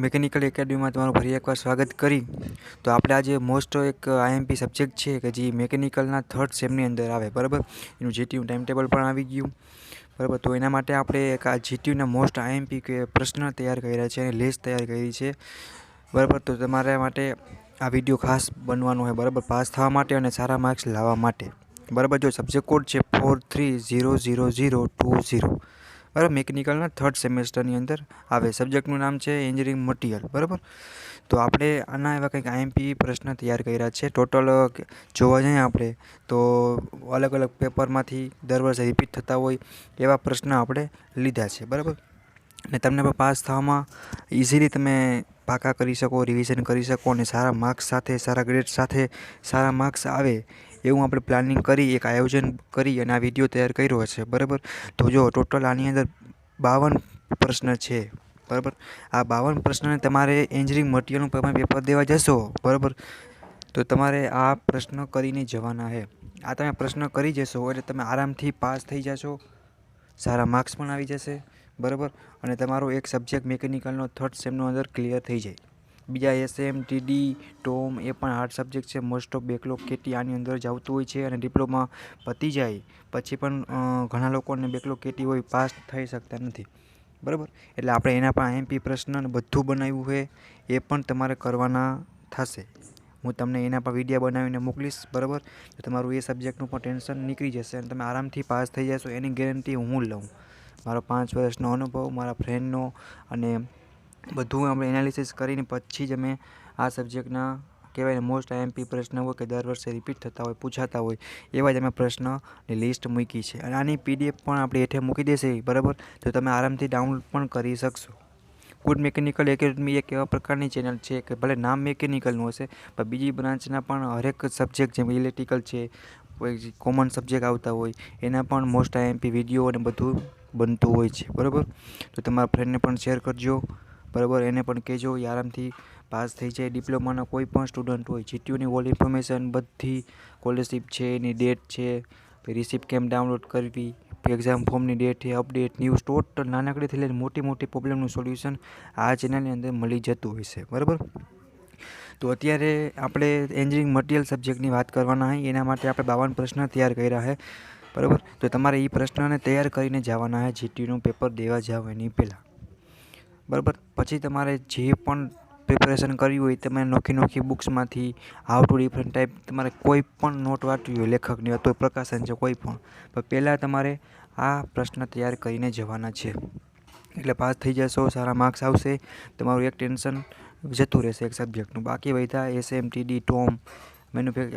Mechanical એકેડમીમાં તમારું ફરી એકવાર સ્વાગત કરી તો આપણે આજે મોસ્ટ એક આઈએમપી સબ્જેક્ટ છે કે જે મેકેનિકલના થર્ડ સેમની અંદર આવે બરાબર. એનું જીટીયુ ટાઈમ ટેબલ પણ આવી ગયું બરાબર. તો એના માટે આપણે એક આ જીટીયુના મોસ્ટ આઈએમપી કે પ્રશ્ન તૈયાર કર્યા છે અને લિસ્ટ તૈયાર કરી છે બરાબર. તો તમારા માટે આ વિડીયો ખાસ બનવાનો હોય બરાબર, પાસ થવા માટે અને સારા માર્ક્સ લાવવા માટે બરાબર. જો સબ્જેક્ટ કોડ છે 43000020 બરાબર. મેકેનિકલના થર્ડ સેમેસ્ટરની અંદર આવે. સબ્જેક્ટનું નામ છે એન્જિનિયરિંગ મટીરિયલ બરાબર. તો આપણે આના એવા કંઈક આઈએમપી પ્રશ્ન તૈયાર કર્યા છે. ટોટલ જોવા જઈએ આપણે તો અલગ અલગ પેપરમાંથી દર વર્ષે રિપીટ થતા હોય એવા પ્રશ્ન આપણે લીધા છે બરાબર. અને તમને પણ પાસ થવામાં ઇઝીલી તમે પાકા કરી શકો, રિવિઝન કરી શકો અને સારા માર્ક્સ સાથે, સારા ગ્રેડ સાથે સારા માર્ક્સ આવે એવું આપણે પ્લાનિંગ કરી, એક આયોજન કરી અને આ વિડીયો તૈયાર કર્યો છે બરાબર. તો જો ટોટલ આની અંદર 52 પ્રશ્ન છે બરાબર. આ 52 પ્રશ્નને તમારે એન્જિનિયરિંગ મટીરિયલનું પેપર દેવા જશો બરાબર, તો તમારે આ પ્રશ્ન કરીને જવાના છે. આ તમે પ્રશ્ન કરી જશો એટલે તમે આરામથી પાસ થઈ જશો, સારા માર્ક્સ પણ આવી જશે બરાબર. અને તમારો એક સબ્જેક્ટ મેકેનિકલનો થર્ડ સેમનો અંદર ક્લિયર થઈ જાય. બીજા એસએમ, ટીડી, ટોમ એ પણ હાર્ડ સબ્જેક્ટ છે. મોસ્ટ ઓફ બેકલોગ કેટી આની અંદર જ આવતું હોય છે અને ડિપ્લોમા પતી જાય પછી પણ ઘણા લોકોને બેકલોગ કેટી હોય, પાસ થઈ શકતા નથી બરાબર. એટલે આપણે એના પણ આઈએમપી પ્રશ્ન બધું બનાવ્યું છે, એ પણ તમારે કરવાના થશે. હું તમને એના પર વિડીયો બનાવીને મોકલીશ બરાબર. તો તમારું એ સબ્જેક્ટનું પણ ટેન્શન નીકળી જશે અને તમે આરામથી પાસ થઈ જશો એની ગેરંટી હું લઉં. મારો 5 વર્ષનો અનુભવ, મારા ફ્રેન્ડનો, અને બધું આપણે એનાલિસિસ કરીને પછી જ અમે આ સબ્જેક્ટના કહેવાય ને મોસ્ટ આઈએમપી પ્રશ્ન હોય કે દર વર્ષે રિપીટ થતા હોય, પૂછાતા હોય એવા જ અમે પ્રશ્નની લિસ્ટ મૂકી છે. અને આની પીડીએફ પણ આપણે હેઠે મૂકી દેશે બરાબર. તો તમે આરામથી ડાઉનલોડ પણ કરી શકશો. ગુડ મેકેનિકલ એકેડમી એક એવા પ્રકારની ચેનલ છે કે ભલે નામ મેકેનિકલનું હશે પણ બીજી બ્રાન્ચના પણ હરેક સબ્જેક્ટ જેમ ઇલેક્ટ્રિકલ છે, કોઈ કોમન સબ્જેક્ટ આવતા હોય એના પણ મોસ્ટ આઈએમપી વિડીયો અને બધું બનતું હોય છે બરાબર. તો તમારા ફ્રેન્ડને પણ શેર કરજો બરાબર. એને પણ કહેજો એ આરામથી પાસ થઈ જાય. ડિપ્લોમાના કોઈ પણ સ્ટુડન્ટ હોય, જીટીયુની ઓલ ઇન્ફોર્મેશન બધી, સ્કોલરશીપ છે, એની ડેટ છે, રિસિપ્ટ કેમ ડાઉનલોડ કરવી, એક્ઝામ ફોર્મની ડેટ છે, અપડેટ, ન્યૂઝ, ટોટલ નાનકડીથી લઈને મોટી પ્રોબ્લેમનું સોલ્યુશન આ ચેનલની અંદર મળી જતું હોય છે બરાબર. તો અત્યારે આપણે એન્જિનિયરિંગ મટીરિયલ સબ્જેક્ટની વાત કરવાના હોય એના માટે આપણે 52 પ્રશ્ન તૈયાર કર્યા છે બરાબર. તો તમારે એ પ્રશ્નને તૈયાર કરીને જવાના છે જીટીયુનું પેપર દેવા જાવ એની પહેલાં બરાબર. પછી તમારે જે પણ પ્રિપેરેશન કરવી હોય તમે નોખી બુક્સમાંથી હાઉ ટુ ડિફરન્ટ ટાઈપ તમારે કોઈ પણ નોટ વાંચવી હોય લેખકની અથવા પ્રકાશન છે કોઈ પણ પહેલાં તમારે આ પ્રશ્ન તૈયાર કરીને જવાના છે. એટલે પાસ થઈ જશો, સારા માર્ક્સ આવશે, તમારું એક ટેન્શન જતું રહેશે એક સબ્જેક્ટનું. બાકી બધા એસએમ, ટીડી, ટોમ,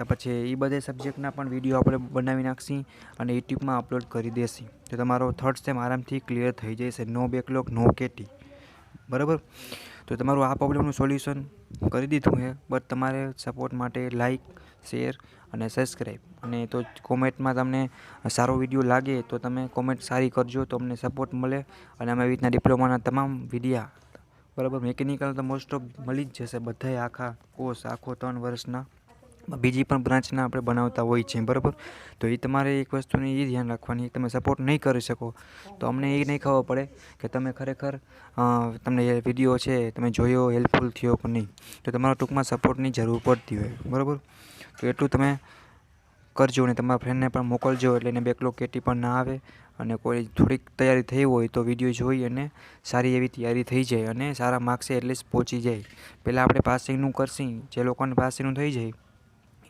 પછી એ બધા સબ્જેક્ટના પણ વિડીયો આપણે બનાવી નાખશી અને યુટ્યુબમાં અપલોડ કરી દેશી. તો તમારો થર્ડ સેમ આરામથી ક્લિયર થઈ જશે. નો બેકલોગ, નો કેટી બરાબર. તો તમારું આ પ્રોબ્લેમનું સોલ્યુશન કરી દીધું છે. બટ તમારે સપોર્ટ માટે લાઈક, શેર અને સબસ્ક્રાઈબ, અને તો કોમેન્ટમાં તમને સારો વિડીયો લાગે તો તમે કોમેન્ટ સારી કરજો તો અમને સપોર્ટ મળે. અને અમે આવી રીતના ડિપ્લોમાના તમામ વિડીયા બરાબર, મેકેનિકલ તો મોસ્ટ ઓફ મળી જ જશે બધાય, આખા કોર્સ આખો 3 વર્ષના બીજી પણ બ્રાન્ચના આપણે બનાવતા હોય છે બરાબર. તો એ તમારે એક વસ્તુની એ ધ્યાન રાખવાની, તમે સપોર્ટ નહીં કરી શકો તો અમને એ નહીં ખબર પડે કે તમે ખરેખર તમને એ વિડીયો છે તમે જોયો, હેલ્પફુલ થયો કે નહીં. તો તમારા ટૂંકમાં સપોર્ટની જરૂર પડતી હોય બરાબર. તો એટલું તમે કરજો અને તમારા ફ્રેન્ડને પણ મોકલજો એટલે એને બેકલોગ કેટી પણ ના આવે. અને કોઈ થોડીક તૈયારી થઈ હોય તો વિડીયો જોઈ અને સારી એવી તૈયારી થઈ જાય અને સારા માર્ક્સે એટલીસ્ટ પહોંચી જાય. પહેલાં આપણે પાસિંગનું કરશી, જે લોકોને પાસિંગનું થઈ જાય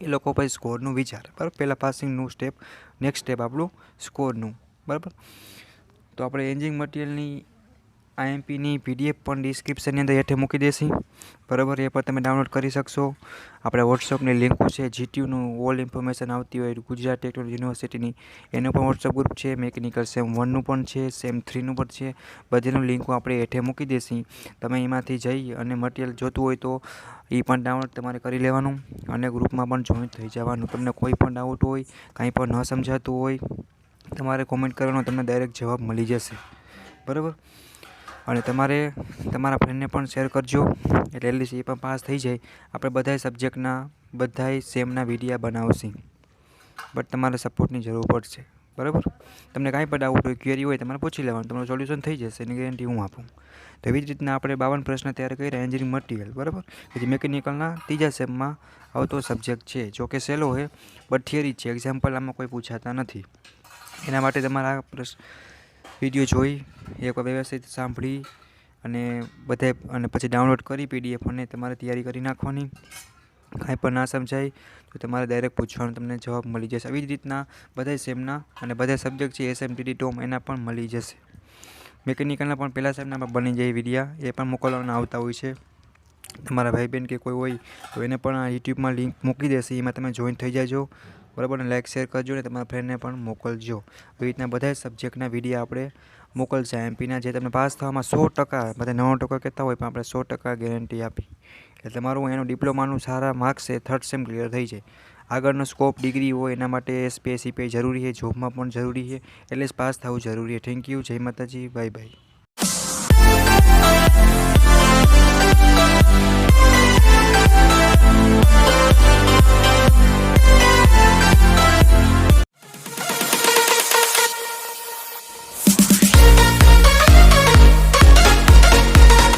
એ લોકો પછી સ્કોરનું વિચાર બરાબર. પહેલાં પાસિંગનું સ્ટેપ, નેક્સ્ટ સ્ટેપ આપણું સ્કોરનું બરાબર. તો આપણે એન્જિનિયરિંગ મટીરિયલની આઈએમપીની પીડીએફ પણ ડિસ્ક્રિપ્શનની અંદર હેઠે મૂકી દેશી બરાબર. એ પણ તમે ડાઉનલોડ કરી શકશો. આપણે વોટ્સઅપની લિંકો છે, જીટીયુનું ઓલ ઇન્ફોર્મેશન આવતી હોય ગુજરાત ટેકનોલોજી યુનિવર્સિટીની એનું પણ વોટ્સઅપ ગ્રુપ છે, મેકેનિકલ સેમ 1નું પણ છે, સેમ 3નું પણ છે. બધીનું લિંકો આપણે હેઠે મૂકી દેશી. તમે એમાંથી જઈ અને મટીરિયલ જોતું હોય તો એ પણ ડાઉનલોડ તમારે કરી લેવાનું અને ગ્રુપમાં પણ જોઈન થઈ જવાનું. તમને કોઈ પણ ડાઉટ હોય, કાંઈ પણ ન સમજાતું હોય તમારે કોમેન્ટ કરવાનો, તમને ડાયરેક્ટ જવાબ મળી જશે બરાબર. અને તમારે તમારા ફ્રેન્ડને પણ શેર કરજો એટલે એટલીસ્ટ એ પણ પાસ થઈ જાય. આપણે બધાય સબ્જેક્ટના બધાય સેમના વિડીયા બનાવશી બટ તમારે સપોર્ટની જરૂર પડશે બરાબર. તમને કાંઈ પણ ડાઉટ હોય, ક્વેરી હોય, તમારે પૂછી લેવાનું, તમારું સોલ્યુશન થઈ જશે, એની ગેરંટી હું આપું. તો એવી જ રીતના આપણે 52 પ્રશ્ન તૈયાર કર્યા એન્જિનિયરિંગ મટીરિયલ, બરાબર. પછી મિકેનિકલના ત્રીજા સેમમાં આવતો સબ્જેક્ટ છે, જો કે સહેલો છે બટ થિયરી છે, એક્ઝામ્પલ આમાં કોઈ પૂછાતા નથી. એના માટે તમારા વિડીયો જોઈ, એક વ્યવસ્થિત સાંભળી અને પછી ડાઉનલોડ કરી PDF અને તમારે તૈયારી કરી નાખવાની. કાંઈ પણ ના સમજાય તો તમારે ડાયરેક્ટ પૂછવાનું, તમને જવાબ મળી જશે. આવી જ રીતના બધા સેમના અને બધા સબ્જેક્ટ છે SMTD ટોમ એના પણ મળી જશે. મિકેનિકલના પણ પહેલા સેમના બની જાય વિડીયા, એ પણ મોકલવાના આવતા હોય છે. તમારા ભાઈ બહેન કે કોઈ હોય તો એને પણ આ યુટ્યુબમાં લિંક મૂકી દેશે, એમાં તમે જોઈન થઈ જાજો, બરાબર. અને લાઇક શેર કરજો ને તમારા ફ્રેન્ડને પણ મોકલજો. આવી રીતના બધા સબ્જેક્ટના વિડીયો આપણે મોકલશે. એમપીના જે તમને પાસ થવામાં 100%, બધા 99% કહેતા હોય પણ આપણે 100% ગેરંટી આપી. એટલે તમારું એનું ડિપ્લોમાનું સારા માર્ક્સ છે, થર્ડ સેમ ક્લિયર થઈ જાય. આગળનો સ્કોપ ડિગ્રી હોય એના માટે SPSCPI જરૂરી છે, જોબમાં પણ જરૂરી છે, એટલે જ પાસ થવું જરૂરી છે. Thank you. જય માતાજી. Bye bye.